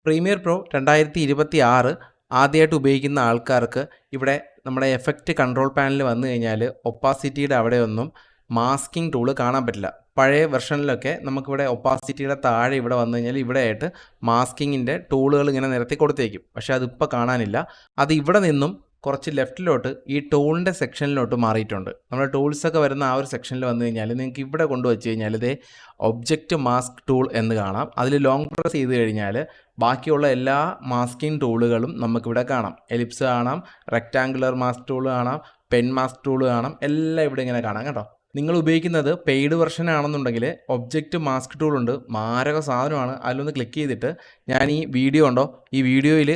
Premier pro 2026 ആദ്യമായിട്ട് ഉപയോഗിക്കുന്ന ആൾക്കാർക്ക് ഇവിടെ നമ്മുടെ എഫക്റ്റ് കൺട്രോൾ പാനൽ വന്നു കഴിഞ്ഞാൽ ഒപ്പാസിറ്റിയുടെ അവിടെയൊന്നും മാസ്കിംഗ് ടൂള് കാണാൻ പറ്റില്ല. പഴയ വെർഷനിലൊക്കെ നമുക്കിവിടെ ഒപ്പാസിറ്റിയുടെ താഴെ ഇവിടെ വന്നു കഴിഞ്ഞാൽ ഇവിടെയായിട്ട് മാസ്കിങ്ങിൻ്റെ ടൂളുകൾ ഇങ്ങനെ നിരത്തി കൊടുത്തേക്കും. പക്ഷേ അതിപ്പോൾ കാണാനില്ല. അത് ഇവിടെ നിന്നും കുറച്ച് ലെഫ്റ്റിലോട്ട് ഈ ടൂളിൻ്റെ സെക്ഷനിലോട്ട് മാറിയിട്ടുണ്ട്. നമ്മുടെ ടൂൾസൊക്കെ വരുന്ന ആ ഒരു സെക്ഷനിൽ വന്നു കഴിഞ്ഞാൽ നിങ്ങൾക്ക് ഇവിടെ കൊണ്ടുവച്ച് കഴിഞ്ഞാൽ ഇതേ ഒബ്ജക്റ്റ് മാസ്ക് ടൂൾ എന്ന് കാണാം. അതിൽ ലോങ് പ്രസ് ചെയ്ത് കഴിഞ്ഞാൽ ബാക്കിയുള്ള എല്ലാ മാസ്കിംഗ് ടൂളുകളും നമുക്കിവിടെ കാണാം. എലിപ്സ് കാണാം, റെക്റ്റാങ്കുലർ മാസ്ക് ടൂൾ കാണാം, പെൻ മാസ്ക് ടൂൾ കാണാം, എല്ലാം ഇവിടെ ഇങ്ങനെ കാണാം കേട്ടോ. നിങ്ങൾ ഉപയോഗിക്കുന്നത് പെയ്ഡ് വെർഷൻ ആണെന്നുണ്ടെങ്കിൽ ഒബ്ജക്റ്റ് മാസ്ക് ടൂൾ ഉണ്ട്, മാരക സാധനമാണ്. അതിലൊന്ന് ക്ലിക്ക് ചെയ്തിട്ട് ഞാൻ ഈ വീഡിയോ ഉണ്ടോ, ഈ വീഡിയോയിൽ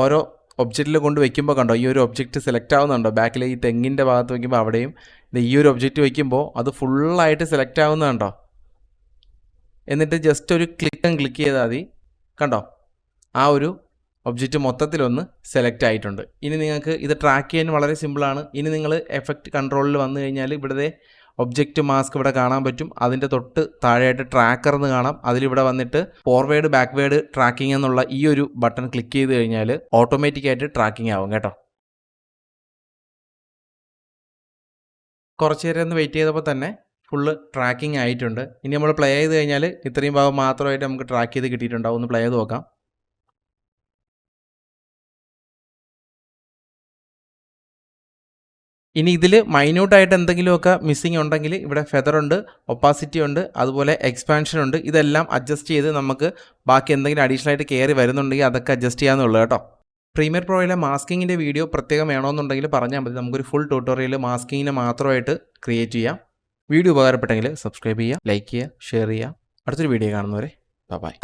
ഓരോ ഒബ്ജക്റ്റിൽ കൊണ്ട് വയ്ക്കുമ്പോൾ കണ്ടോ ഈ ഒരു ഒബ്ജക്റ്റ് സെലക്ട് ആവുന്നുണ്ടോ, ബാക്കിൽ ഈ തെങ്ങിൻ്റെ ഭാഗത്ത് വയ്ക്കുമ്പോൾ അവിടെയും ഈ ഒരു ഒബ്ജക്റ്റ് വയ്ക്കുമ്പോൾ അത് ഫുള്ളായിട്ട് സെലക്ട് ആവുന്നതുണ്ടോ. എന്നിട്ട് ജസ്റ്റ് ഒരു ക്ലിക്ക് ചെയ്താൽ മതി, കണ്ടോ ആ ഒരു ഒബ്ജക്റ്റ് മൊത്തത്തിലൊന്ന് സെലക്ട് ആയിട്ടുണ്ട്. ഇനി നിങ്ങൾക്ക് ഇത് ട്രാക്ക് ചെയ്യാൻ വളരെ സിമ്പിളാണ്. ഇനി നിങ്ങൾ എഫക്റ്റ് കൺട്രോളിൽ വന്നു കഴിഞ്ഞാൽ ഇവിടുത്തെ ഒബ്ജക്റ്റ് മാസ്ക് ഇവിടെ കാണാൻ പറ്റും. അതിൻ്റെ തൊട്ട് താഴെയായിട്ട് ട്രാക്കർ എന്ന് കാണാം. അതിലിവിടെ വന്നിട്ട് ഫോർവേഡ് ബാക്ക്വേഡ് ട്രാക്കിംഗ് എന്നുള്ള ഈ ഒരു ബട്ടൺ ക്ലിക്ക് ചെയ്ത് കഴിഞ്ഞാൽ ഓട്ടോമാറ്റിക്കായിട്ട് ട്രാക്കിംഗ് ആവും കേട്ടോ. കുറച്ച് നേരം ഒന്ന് വെയിറ്റ് ചെയ്തപ്പോൾ തന്നെ ഫുള്ള് ട്രാക്കിംഗ് ആയിട്ടുണ്ട്. ഇനി നമ്മൾ പ്ലേ ചെയ്ത് കഴിഞ്ഞാൽ ഇത്രയും ഭാഗം മാത്രമായിട്ട് നമുക്ക് ട്രാക്ക് ചെയ്ത് കിട്ടിയിട്ടുണ്ടാവും. ഒന്ന് പ്ലേ ചെയ്ത് നോക്കാം. ഇനി ഇതിൽ മൈന്യൂട്ടായിട്ട് എന്തെങ്കിലുമൊക്കെ മിസ്സിങ് ഉണ്ടെങ്കിൽ ഇവിടെ ഫെദർ ഉണ്ട്, ഒപ്പാസിറ്റി ഉണ്ട്, അതുപോലെ എക്സ്പാൻഷൻ ഉണ്ട്. ഇതെല്ലാം അഡ്ജസ്റ്റ് ചെയ്ത് നമുക്ക് ബാക്കി എന്തെങ്കിലും അഡീഷണൽ ആയിട്ട് കയറി വരുന്നുണ്ടെങ്കിൽ അതൊക്കെ അഡ്ജസ്റ്റ് ചെയ്യാമെന്നുള്ളൂ കേട്ടോ. പ്രീമിയർ പ്രോയിലെ മാസ്കിങ്ങിൻ്റെ വീഡിയോ പ്രത്യേകം വേണമെന്നുണ്ടെങ്കിൽ പറഞ്ഞാൽ മതി. നമുക്കൊരു ഫുൾ ട്യൂട്ടോറിയൽ മാസ്കിങ്ങിനെ മാത്രമായിട്ട് ക്രിയേറ്റ് ചെയ്യാം. വീഡിയോ ഉപകാരപ്പെട്ടെങ്കിൽ സബ്സ്ക്രൈബ് ചെയ്യുക, ലൈക്ക് ചെയ്യുക, ഷെയർ ചെയ്യുക. അടുത്തൊരു വീഡിയോ കാണുന്നവരെ ബൈ.